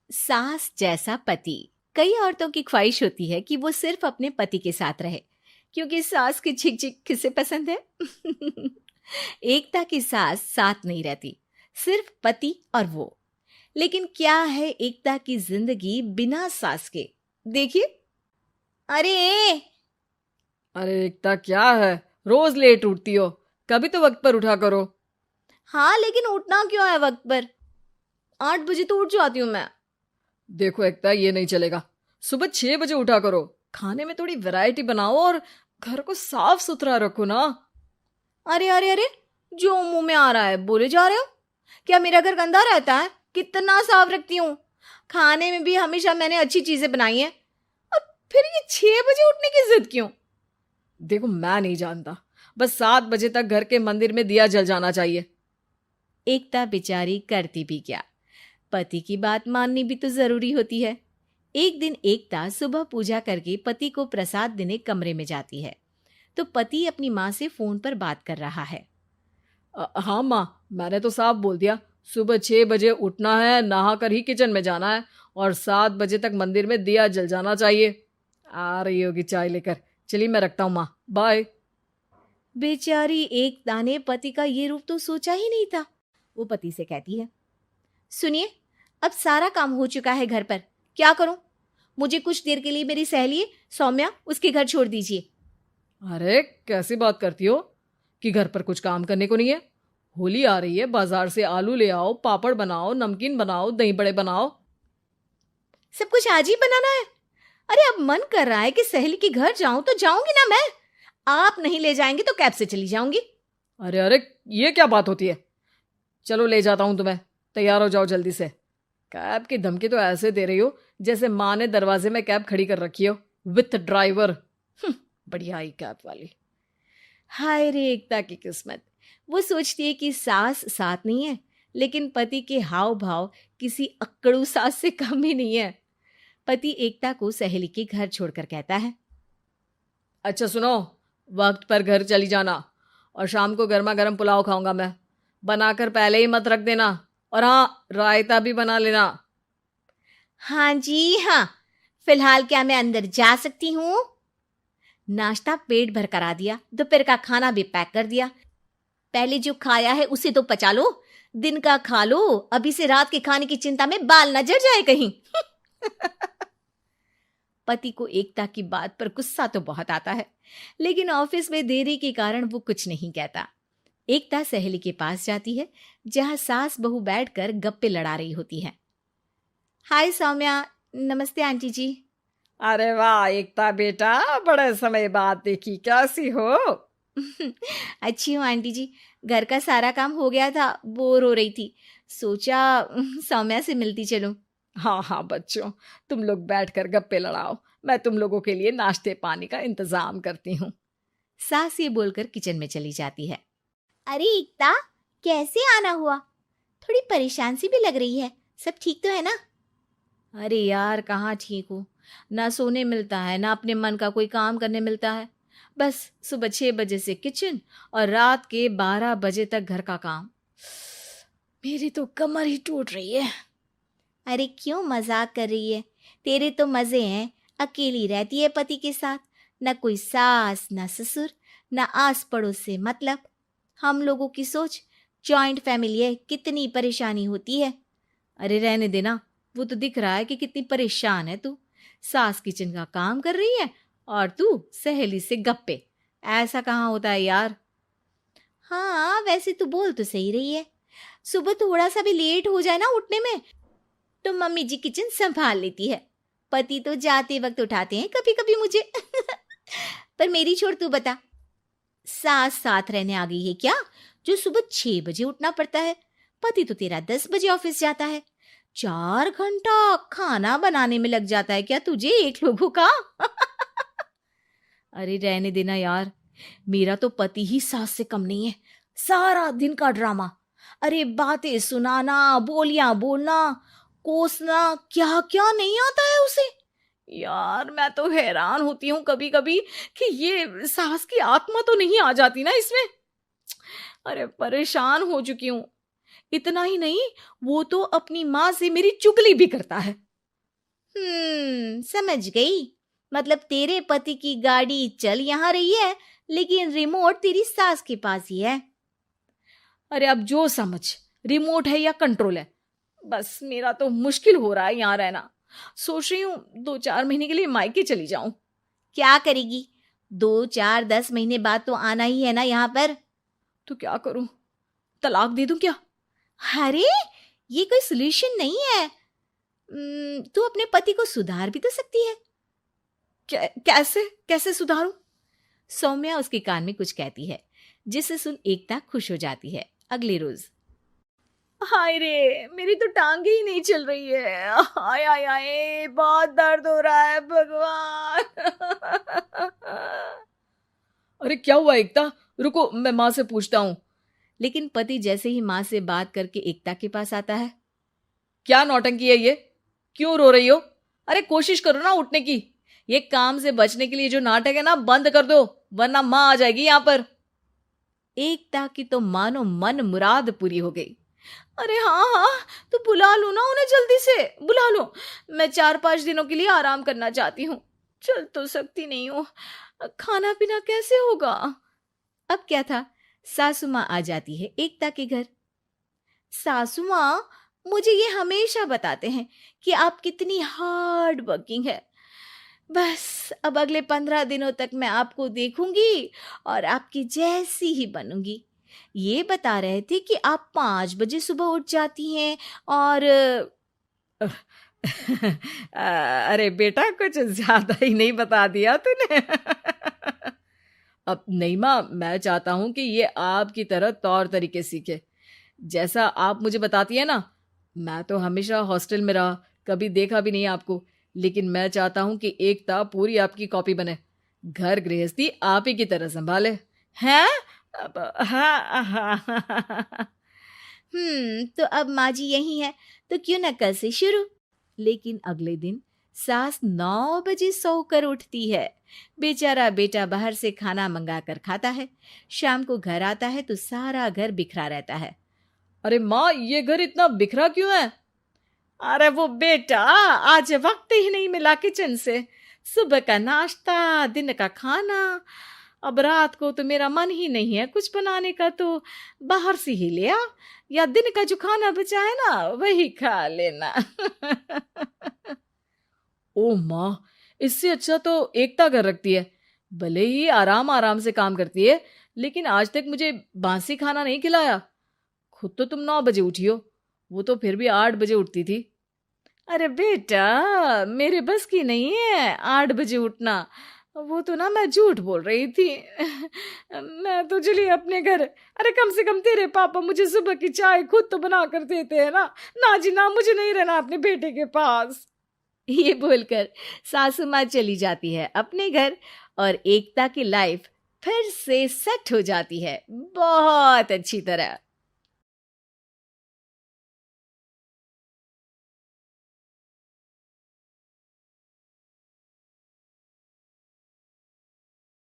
सास जैसा पति। कई औरतों की ख्वाहिश होती है कि वो सिर्फ अपने पति के साथ रहे, क्योंकि सास की झिक झिक किसे पसंद है। एकता की सास साथ नहीं रहती, सिर्फ पति और वो। लेकिन क्या है एकता की जिंदगी बिना सास के? देखिए। अरे अरे एकता, क्या है? रोज लेट उठती हो। कभी तो वक्त पर उठा करो। हाँ, लेकिन उठना क्यों है वक्त पर? 8 बजे तो उठ जाती हूँ मैं। देखो एकता, ये नहीं चलेगा। सुबह 6 बजे उठा करो। खाने में थोड़ी वैरायटी बनाओ और घर को साफ सुथरा रखो ना। अरे अरे अरे, जो मुंह में आ रहा है बोले जा रहे हो। क्या मेरा घर गंदा रहता है? कितना साफ रखती हूँ। खाने में भी हमेशा मैंने अच्छी चीजें बनाई हैं। और फिर ये 6 बजे उठने की जिद क्यों? देखो, मैं नहीं जानता। बस 7 बजे तक घर के मंदिर में दिया जल जाना चाहिए। एकता बेचारी करती भी क्या, पति की बात माननी भी तो जरूरी होती है। एक दिन एकता सुबह पूजा करके पति को प्रसाद देने कमरे में जाती है, तो पति अपनी माँ से फोन पर बात कर रहा है। हाँ माँ, मैंने तो साफ बोल दिया। सुबह 6 बजे उठना है, नहा कर ही किचन में जाना है और 7 बजे तक मंदिर में दिया जल जाना चाहिए। आ रही होगी चाय लेकर। चलिए, मैं रखता हूँ माँ, बाय। बेचारी एकता ने पति का ये रूप तो सोचा ही नहीं था। वो पति से कहती है, सुनिए, अब सारा काम हो चुका है घर पर, क्या करूं? मुझे कुछ देर के लिए मेरी सहेली सौम्या उसके घर छोड़ दीजिए। अरे कैसी बात करती हो कि घर पर कुछ काम करने को नहीं है? होली आ रही है, बाजार से आलू ले आओ, पापड़ बनाओ, नमकीन बनाओ, दही बड़े बनाओ। सब कुछ आज ही बनाना है? अरे अब मन कर रहा है कि सहेली के घर जाऊं तो जाऊंगी ना मैं। आप नहीं ले जाएंगे तो कैब से चली जाऊंगी। अरे अरे, ये क्या बात होती है? चलो, ले जाता हूं तुम्हें। तैयार हो जाओ जल्दी से। कैब की धमकी तो ऐसे दे रही हो जैसे माँ ने दरवाजे में कैब खड़ी कर रखी हो, विथ ड्राइवर। बढ़िया आई कैब वाली। हाय रे एकता की किस्मत। वो सोचती है कि सास साथ नहीं है, लेकिन पति के हाव भाव किसी अक्कड़ू सास से कम ही नहीं है। पति एकता को सहेली के घर छोड़कर कहता है, अच्छा सुनो, वक्त पर घर चली जाना और शाम को गर्मा गर्म पुलाव खाऊंगा मैं। बनाकर पहले ही मत रख देना। और हाँ, रायता भी बना लेना। हाँ जी हाँ, फिलहाल क्या मैं अंदर जा सकती हूँ? नाश्ता पेट भर करा दिया, दोपहर का खाना भी पैक कर दिया। पहले जो खाया है उसे तो पचा लो, दिन का खा लो, अभी से रात के खाने की चिंता में बाल न जड़ जाए कहीं। पति को एकता की बात पर गुस्सा तो बहुत आता है, लेकिन ऑफिस में देरी के कारण वो कुछ नहीं कहता। एकता सहेली के पास जाती है, जहां सास बहू बैठकर गप्पे लड़ा रही होती है। हाय सौम्या। नमस्ते आंटी जी। अरे वाह एकता बेटा, बड़े समय बाद देखी, कैसी हो? अच्छी हूँ आंटी जी। घर का सारा काम हो गया था, बोर हो रही थी, सोचा सौम्या से मिलती चलूं। हाँ हाँ बच्चों, तुम लोग बैठकर गप्पे लड़ाओ। मैं तुम लोगों के लिए नाश्ते पानी का इंतजाम करती हूँ। सास ये बोलकर किचन में चली जाती है। अरे एकता, कैसे आना हुआ? थोड़ी परेशान सी भी लग रही है, सब ठीक तो है ना? अरे यार, कहाँ ठीक हूँ। ना सोने मिलता है, ना अपने मन का कोई काम करने मिलता है। बस सुबह 6 बजे से किचन और रात के 12 बजे तक घर का काम। मेरी तो कमर ही टूट रही है। अरे क्यों मजाक कर रही है? तेरे तो मजे हैं। अकेली रहती है पति के साथ, न कोई सास न ससुर, न आस पड़ोस से मतलब। हम लोगों की सोच, जॉइंट फैमिली है, कितनी परेशानी होती है। अरे रहने देना, वो तो दिख रहा है कि कितनी परेशान है तू। सास किचन का काम कर रही है और तू सहेली से गप्पे। ऐसा कहाँ होता है यार। हाँ वैसे तू बोल तो सही रही है। सुबह थोड़ा सा भी लेट हो जाए ना उठने में, तो मम्मी जी किचन संभाल लेती है। पति तो जाते वक्त उठाते हैं कभी कभी मुझे। पर मेरी छोड़, तू बता, सास साथ रहने आ गई है क्या, जो सुबह 6 बजे उठना पड़ता है? पति तो तेरा 10 बजे ऑफिस जाता है। 4 घंटा खाना बनाने में लग जाता है क्या तुझे, एक लोगों का? अरे रहने देना यार, मेरा तो पति ही सास से कम नहीं है। सारा दिन का ड्रामा। अरे बातें सुनाना, बोलियां बोलना, कोसना, क्या क्या नहीं आता है उसे। यार मैं तो हैरान होती हूँ कभी कभी कि ये सास की आत्मा तो नहीं आ जाती ना इसमें। अरे परेशान हो चुकी हूँ। इतना ही नहीं, वो तो अपनी माँ से मेरी चुगली भी करता है। समझ गई। मतलब तेरे पति की गाड़ी चल यहाँ रही है, लेकिन रिमोट तेरी सास के पास ही है। अरे अब जो समझ, रिमोट है या कंट्रोल है, बस मेरा तो मुश्किल हो रहा है यहाँ रहना। सोच रही हूँ 2-4 महीने के लिए मायके चली जाऊं। क्या करेगी? 2-4-10 महीने बाद तो आना ही है ना यहाँ पर। तो क्या करूं, तलाक दे दूं क्या? अरे ये कोई सोल्यूशन नहीं है। तू अपने पति को सुधार भी तो सकती है। कैसे कैसे सुधारूं? सौम्या उसके कान में कुछ कहती है, जिसे सुन एकता खुश हो जाती है। अगले रोज, हाय रे, मेरी तो टांगे ही नहीं चल रही है। हाय हाय हाय, बहुत दर्द हो रहा है भगवान। अरे क्या हुआ एकता, रुको मैं माँ से पूछता हूँ। लेकिन पति जैसे ही माँ से बात करके एकता के पास आता है। क्या नौटंकी है ये, क्यों रो रही हो? अरे कोशिश करो ना उठने की। ये काम से बचने के लिए जो नाटक है ना, बंद कर दो, वरना माँ आ जाएगी यहाँ पर। एकता की तो मानो मन मुराद पूरी हो गई। अरे हाँ हाँ, तो बुला लो ना उन्हें, जल्दी से बुला लो। मैं 4-5 दिनों के लिए आराम करना चाहती हूँ, चल तो सकती नहीं हूँ। खाना पीना कैसे होगा? अब क्या था, सासू माँ आ जाती है एकता के घर। सासू माँ, मुझे ये हमेशा बताते हैं कि आप कितनी हार्ड वर्किंग है। बस अब अगले 15 दिनों तक मैं आपको देखूंगी और आपकी जैसी ही बनूंगी। ये बता रहे थे कि आप 5 बजे सुबह उठ जाती हैं और अरे बेटा, कुछ ज्यादा ही नहीं बता दिया तूने। अब नहीं माँ, मैं चाहता हूं कि ये आपकी तरह तौर तरीके सीखे, जैसा आप मुझे बताती है ना। मैं तो हमेशा हॉस्टल में रहा, कभी देखा भी नहीं आपको, लेकिन मैं चाहता हूं कि एकता पूरी आपकी कॉपी बने, घर गृहस्थी आप ही की तरह संभाले। हैं? हाँ। तो अब माँ जी यही है, तो क्यों ना कल से शुरू। लेकिन अगले दिन सास 9 बजे सोकर उठती है। बेचारा बेटा बाहर से खाना मंगा कर खाता है। शाम को घर आता है तो सारा घर बिखरा रहता है। अरे माँ, ये घर इतना बिखरा क्यों है? अरे वो बेटा, आज वक्त ही नहीं मिला किचन से। सुबह का नाश्ता, दिन का खाना, अब रात को तो मेरा मन ही नहीं है कुछ बनाने का, तो बाहर से ही ले आ, या दिन का जो खाना बचा है ना वही खा लेना। ओ माँ, इससे अच्छा तो एकता कर रखती है। भले ही आराम आराम से काम करती है, लेकिन आज तक मुझे बासी खाना नहीं खिलाया। खुद तो तुम 9 बजे उठी हो, वो तो फिर भी 8 बजे उठती थी। अरे बेटा, मेरे बस की नहीं है 8 बजे उठना, वो तो ना मैं झूठ बोल रही थी। मैं तो चली अपने घर। अरे कम से कम तेरे पापा मुझे सुबह की चाय खुद तो बना कर देते हैं ना। ना जी ना, मुझे नहीं रहना अपने बेटे के पास। ये बोलकर सासू माँ चली जाती है अपने घर और एकता की लाइफ फिर से सेट हो जाती है बहुत अच्छी तरह।